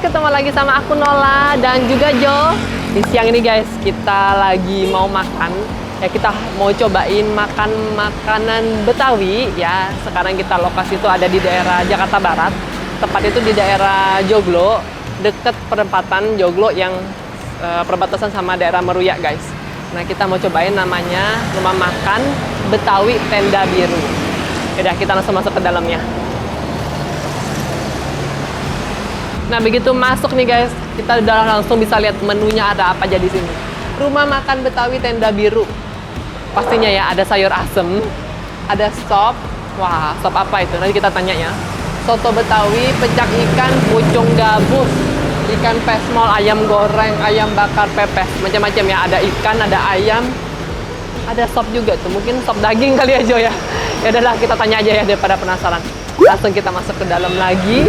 ketemu lagi sama aku Nola dan juga Jo. Di siang ini guys, kita lagi mau makan. Ya kita mau cobain makan makanan Betawi ya. Sekarang kita lokasi itu ada di daerah Jakarta Barat. Tepat itu di daerah Joglo, deket perempatan Joglo yang perbatasan sama daerah Meruya guys. Nah kita mau cobain namanya rumah makan Betawi Tenda Biru. Yaudah kita langsung masuk ke dalamnya. Nah begitu masuk nih guys, kita udah langsung bisa lihat menunya ada apa aja di sini. Rumah makan Betawi Tenda Biru. Pastinya ya ada sayur asem, ada sop. Wah, sop apa itu? Nanti kita tanya ya. Soto Betawi, pecak ikan, pucung gabus, ikan pesmol, ayam goreng, ayam bakar pepes, macam-macam ya. Ada ikan, ada ayam, ada sop juga tuh. Mungkin sop daging kali aja ya. Ya udahlah kita tanya aja ya daripada penasaran. Langsung kita masuk ke dalam lagi.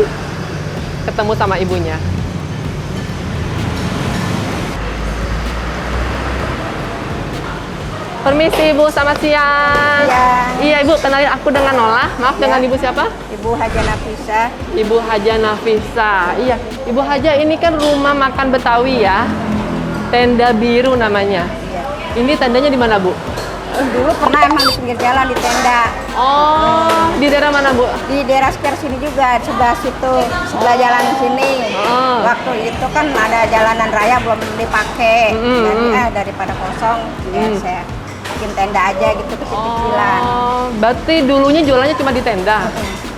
Ketemu sama ibunya. Permisi Ibu, selamat siang. Iya. Iya Ibu, kenalin aku dengan Nola. Maaf, Ya. dengan Ibu siapa? Ibu Haja Nafisa. Ibu Haja Nafisa. Iya, Ibu Haja ini kan rumah makan Betawi ya. Tenda Biru namanya. Iya. Ini tendanya di mana Bu? Dulu pernah emang di pinggir jalan di tenda. Oh, di daerah mana Bu? Di daerah sekitar sini juga, sebelah situ, sebelah jalan sini. Oh. Waktu itu kan ada jalanan raya belum dipakai. Jadi daripada kosong, ya saya bikin tenda aja gitu kecil-kecilan. Oh, berarti dulunya jualannya cuma di tenda?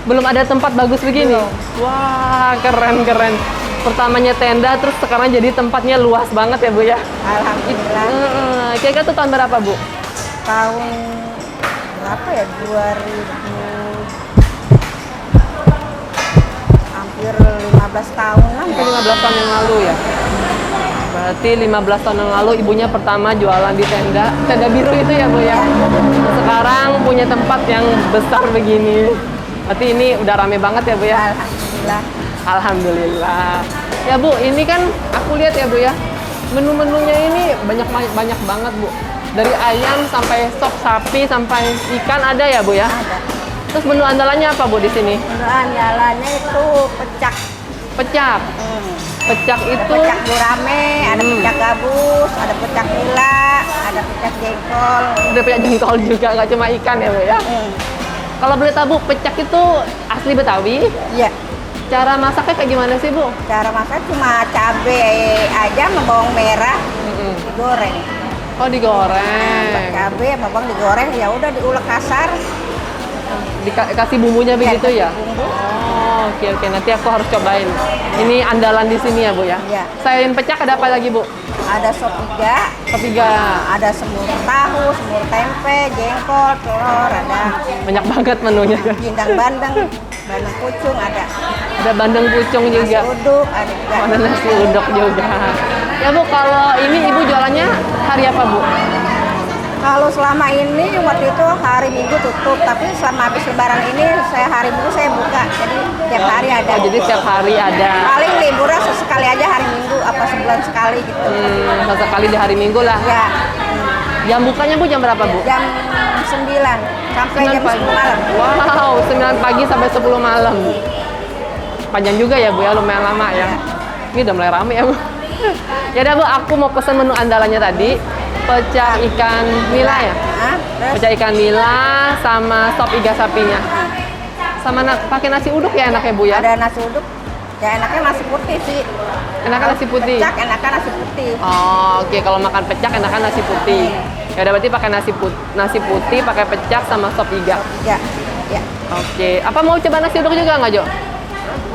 Belum ada tempat bagus begini? Belum. Wah, keren-keren. Pertamanya tenda, terus sekarang jadi tempatnya luas banget ya Bu ya? Alhamdulillah. Kira-kira tuh tahun berapa Bu? Tahun berapa ya? 2000, hampir 15 tahun lah. Mungkin 15 tahun yang lalu ya? Berarti 15 tahun yang lalu ibunya pertama jualan di tenda biru itu ya Bu ya? Sekarang punya tempat yang besar begini. Berarti ini udah rame banget ya Bu ya? Alhamdulillah. Alhamdulillah. Ya Bu, ini kan aku lihat ya Bu ya, menu-menunya ini banyak banget Bu. Dari ayam sampai sop sapi sampai ikan ada ya Bu ya? Ada. Terus menu andalannya apa Bu di sini? Menu andalannya itu pecak. Pecak. Pecak Ada itu pecak gurame, ada pecak gabus, ada pecak nila, ada pecak jengkol. ada pecak jengkol juga, nggak cuma ikan ya Bu ya? Kalau boleh tahu Bu, pecak itu asli Betawi. Iya. Cara masaknya kayak gimana sih Bu? Cara masak cuma cabe aja sama bawang merah digoreng. Oh digoreng. Cabe sama bawang digoreng, ya udah diulek kasar. Dikasih bumbunya begitu ya? kasih bumbu. Oh, oke. Nanti aku harus cobain. Ini andalan di sini ya, Bu ya? Iya. Selain pecak ada apa lagi, Bu? Ada sop iga, Ketiga. ada semur tahu, semur tempe, jengkol, telur, ada Banyak banget menunya. pindang bandeng, bandeng pucung ada. Ada bandeng pucung Nasi juga. uduk ada juga. Oh, ada nasi uduk juga. Ya, Bu, kalau ini Ibu jualannya hari apa, Bu? Kalau selama ini waktu itu hari Minggu tutup, tapi selama habis Lebaran ini saya hari Minggu saya buka, jadi tiap hari ada. Oh, jadi setiap hari ada. Paling liburnya sesekali aja hari Minggu, apa sebulan sekali gitu. Sesekali di hari Minggu lah. Ya, Jam bukanya, Bu, jam berapa, Bu? jam 9 sampai 9 jam pagi. 10 malam. Wow, 9 pagi sampai 10 malam. Panjang juga ya, Bu ya, lumayan lama ya. Ini udah mulai rame ya, Bu. Ya udah, Bu, aku mau pesen menu andalannya tadi. Pecak ikan nila ya? Terus Pecak ikan nila sama sop iga sapinya. Sama pakai nasi uduk ya enaknya, Bu ya? ada nasi uduk. Ya enaknya nasi putih sih. Enakan nasi putih. Pecak enaknya nasi putih. Oh, oke. Kalau makan pecak enakan nasi putih. Ya udah berarti pakai nasi putih, pakai pecak sama sop iga. Ya, ya. Oke. Apa mau coba nasi uduk juga nggak, Jo?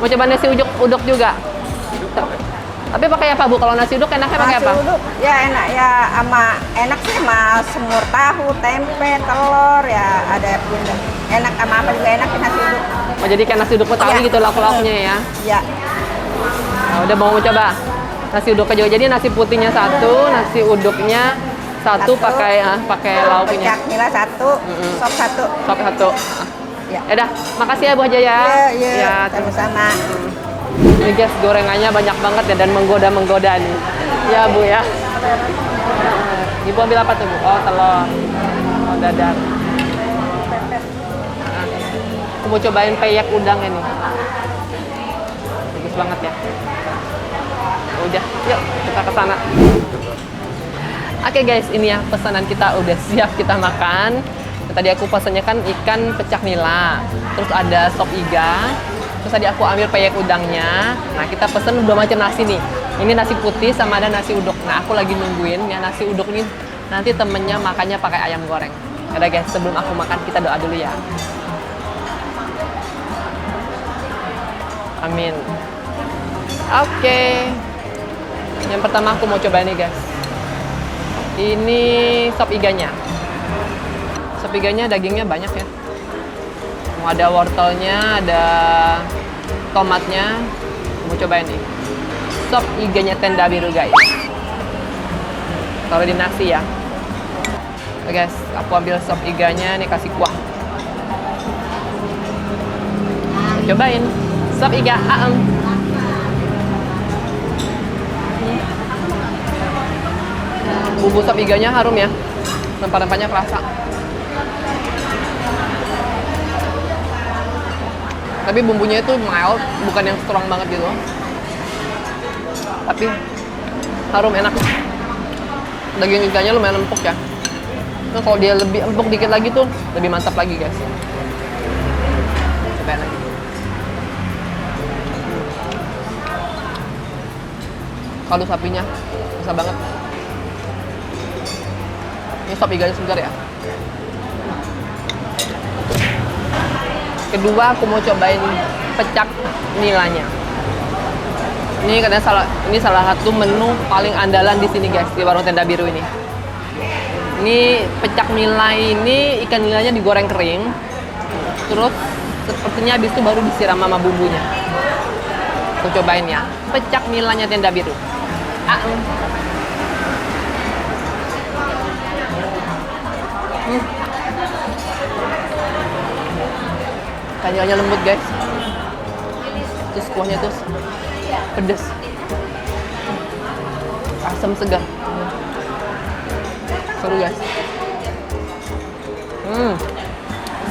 Mau coba nasi uduk juga? Tapi pakai apa, Bu? Kalau nasi uduk enaknya pakai Nasi apa? uduk ya enak ya, enak sih sama semur tahu, tempe, telur ya ada pindang. Enak sama apa juga enak nasi uduk. Oh, jadi kayak nasi uduk Betawi Iya. gitu lauk-lauknya ya? Ya. Nah, udah mau coba nasi uduk juga. Jadi nasi putihnya satu, nasi uduknya satu pakai lauknya. Pecak nila satu, sop satu. Sop satu. Ya. Ya udah, makasih ya Bu Haja ya. Iya, Ya, sama-sama. ini guys gorengannya banyak banget ya dan menggoda nih. Ya Bu ya. Ibu ambil apa tuh Bu? Oh telur. Oh dadar. Aku mau cobain peyek udang ini. bagus banget ya. Udah, yuk kita ke sana. Oke guys, ini ya pesanan kita udah siap kita makan. Tadi aku pesannya kan ikan pecak nila, terus ada sop iga, terus tadi aku ambil peyek udangnya. Nah kita pesen 2 macam nasi nih. Ini nasi putih sama ada nasi uduk. Nah aku lagi nungguin ya nasi uduk ini nanti temennya makannya pakai ayam goreng. Udah guys, sebelum aku makan kita doa dulu ya. Amin. Oke. Yang pertama aku mau coba ini guys. Ini sop iganya. Sop iganya dagingnya banyak ya. Ada wortelnya, ada tomatnya. Mau coba ini. Sop iganya Tenda Biru guys. Taruh di nasi ya. Oke guys, aku ambil sop iganya nih kasih kuah. Cobain sop iga aem. Bumbu sop iganya harum ya. Rempah-rempahnya kerasa. Tapi bumbunya itu mild, bukan yang strong banget gitu. Tapi harum, enak. Daging iganya lumayan empuk ya. Nah, kalau dia lebih empuk dikit lagi tuh lebih mantap lagi guys. Cobain lagi. Kaldu sapinya bisa banget. Ini sop iganya segar ya. Kedua aku mau cobain pecak nilanya. Ini katanya salah satu menu paling andalan di sini guys, di warung Tenda Biru ini. Ini pecak nila ini ikan nilanya digoreng kering. Terus sepertinya habis itu baru disiram sama bumbunya. Aku cobain ya. Pecak nilanya Tenda Biru. Kanyalnya lembut guys. Terus kuahnya tuh pedes. Asam segar. Seru guys.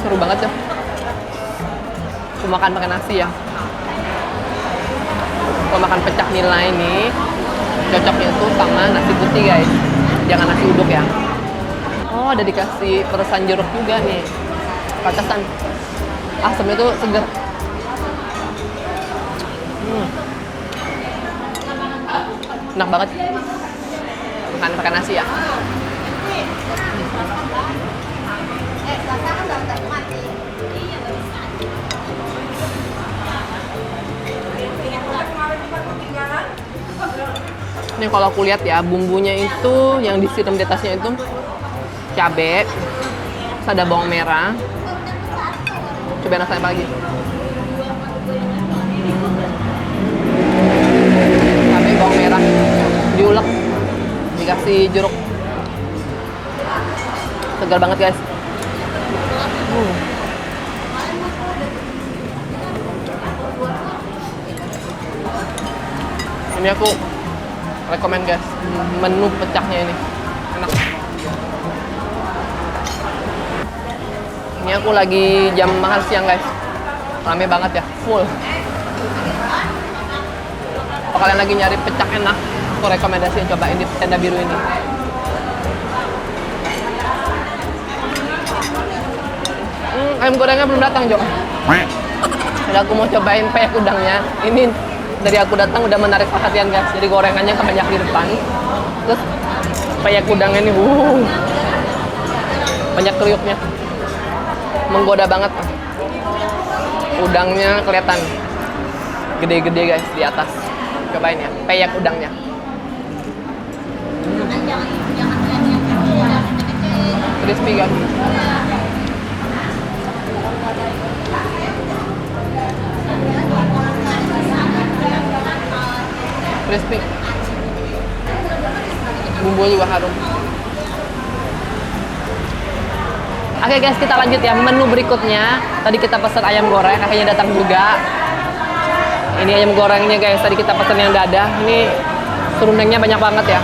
Seru banget ya. Aku makan pakai nasi ya. Kalau makan pecak nila ini cocoknya itu sama nasi putih guys. Jangan nasi uduk ya. Oh, ada dikasih peresan jeruk juga nih. Pantesan asamnya tuh segar. Enak banget. Makan pakai nasi ya. Ini kalau aku lihat ya, bumbunya itu yang disiram di atasnya itu cabai, terus ada bawang merah. Coba rasanya apa lagi? Cabai, bawang merah, diulek, dikasih jeruk. Segar banget guys. Ini aku rekomen guys, menu pecaknya ini enak. Ini aku lagi jam makan siang guys, rame banget ya, full. Kalau kalian lagi nyari pecak enak, aku rekomendasiin cobain di Tenda Biru ini. Ayam gorengnya belum datang Jo. Jadi aku mau cobain peyek udangnya. Ini dari aku datang udah menarik perhatian guys. Jadi gorengannya kebanyak di depan. Terus peyek udangnya ini banyak kriuknya. Menggoda banget. Udangnya kelihatan gede-gede guys di atas. Cobain ya, peyek udangnya. Crispy guys. Crispy. Bumbu juga harum. Oke guys, kita lanjut ya menu berikutnya. Tadi kita pesan ayam goreng, akhirnya datang juga. Ini ayam gorengnya guys, tadi kita pesan yang dada. Ini serundengnya banyak banget ya.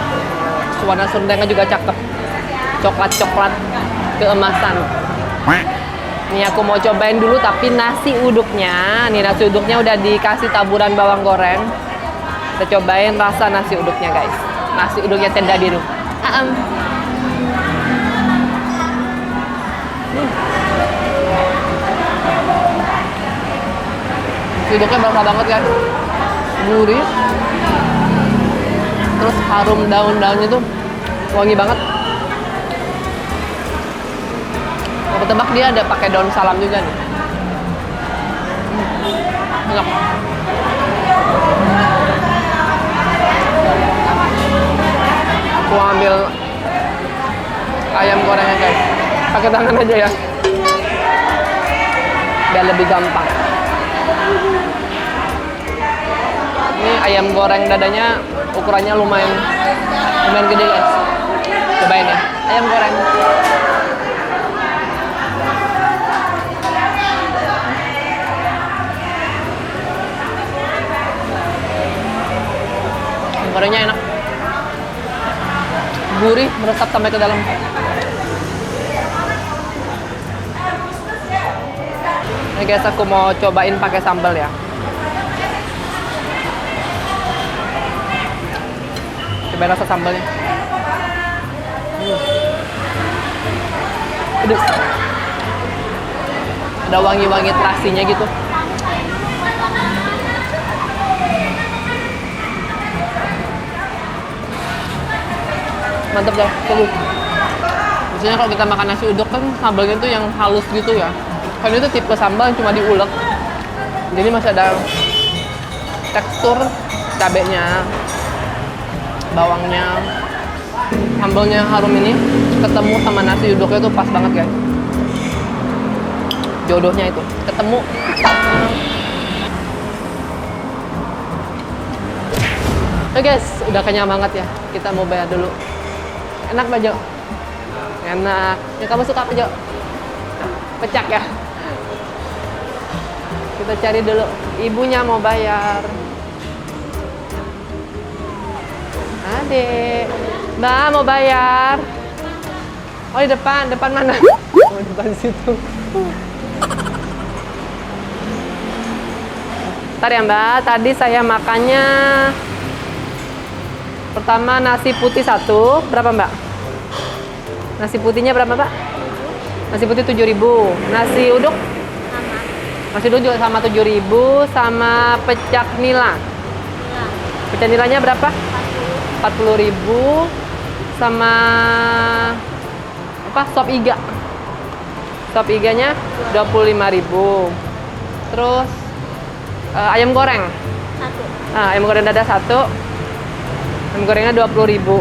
Warna serundengnya juga cakep. Coklat-coklat keemasan. Nih aku mau cobain dulu tapi nasi uduknya. Nih nasi uduknya udah dikasih taburan bawang goreng. Kita cobain rasa nasi uduknya guys. Nasi uduknya Tenda Biru. Nasi uduknya berasa banget guys. Gurih. Terus harum daun-daunnya tuh wangi banget. Aku tebak dia ada pakai daun salam juga nih. Enak. Aku ambil ayam gorengnya guys. Pakai tangan aja ya. Biar lebih gampang. Ini ayam goreng dadanya ukurannya lumayan gede guys. Cobain ya. Ayam goreng. Gorengnya enak, gurih, meresap sampai ke dalam. Ini guys, aku mau cobain pakai sambal ya. Cobain rasa sambalnya. Aduh. Ada wangi-wangi terasinya gitu. Mantap guys, seru. Biasanya kalau kita makan nasi uduk kan sambalnya tuh yang halus gitu ya. Kan itu tipe sambal cuma diulek. Jadi masih ada tekstur cabenya, bawangnya, sambalnya harum ini ketemu sama nasi uduknya tuh pas banget guys. Jodohnya itu ketemu. Oke guys, udah kenyang banget ya. Kita mau bayar dulu. Enak Pak Jo? Enak. Ya kamu suka apa Jo? Pecak ya? Kita cari dulu. Ibunya mau bayar. Adek. Mbak mau bayar. Oh di depan. Depan mana? Oh depan situ. Ntar ya Mbak. Tadi saya makannya pertama nasi putih 1, berapa Mbak? Nasi putihnya berapa Mbak? Nasi putih 7.000. Nasi uduk? Sama. Nasi uduk juga sama 7.000 sama pecak nila. Pecak nilanya berapa? 40.000 sama apa? Sop iga. Sop iganya 25.000. Terus ayam goreng. 1. Ayam goreng dada 1. Ayam gorengnya 20.000.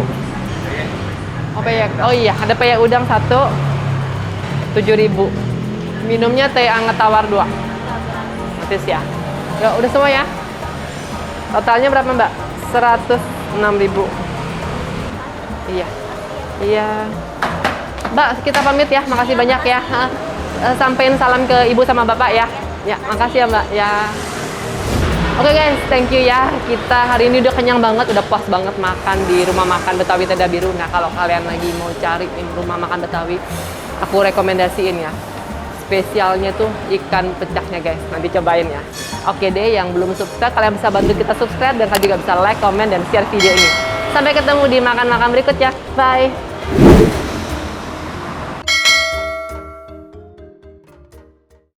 Oh peyek. Oh iya, ada peyek udang 1. 7.000. Minumnya teh anget tawar 2. Matis ya. Ya udah semua ya. Totalnya berapa Mbak? 106.000. Iya. Iya. Mbak, kita pamit ya. Makasih banyak ya. Sampein salam ke Ibu sama Bapak ya. Ya, makasih ya Mbak. Ya. Oke guys, thank you ya. Kita hari ini udah kenyang banget, udah puas banget makan di rumah makan Betawi Tenda Biru. Nah, kalau kalian lagi mau cari rumah makan Betawi, aku rekomendasiin ya. Spesialnya tuh ikan pecaknya guys. Nanti cobain ya. Oke deh, yang belum subscribe, kalian bisa bantu kita subscribe dan kalian juga bisa like, comment, dan share video ini. Sampai ketemu di makan-makan berikut ya. Bye.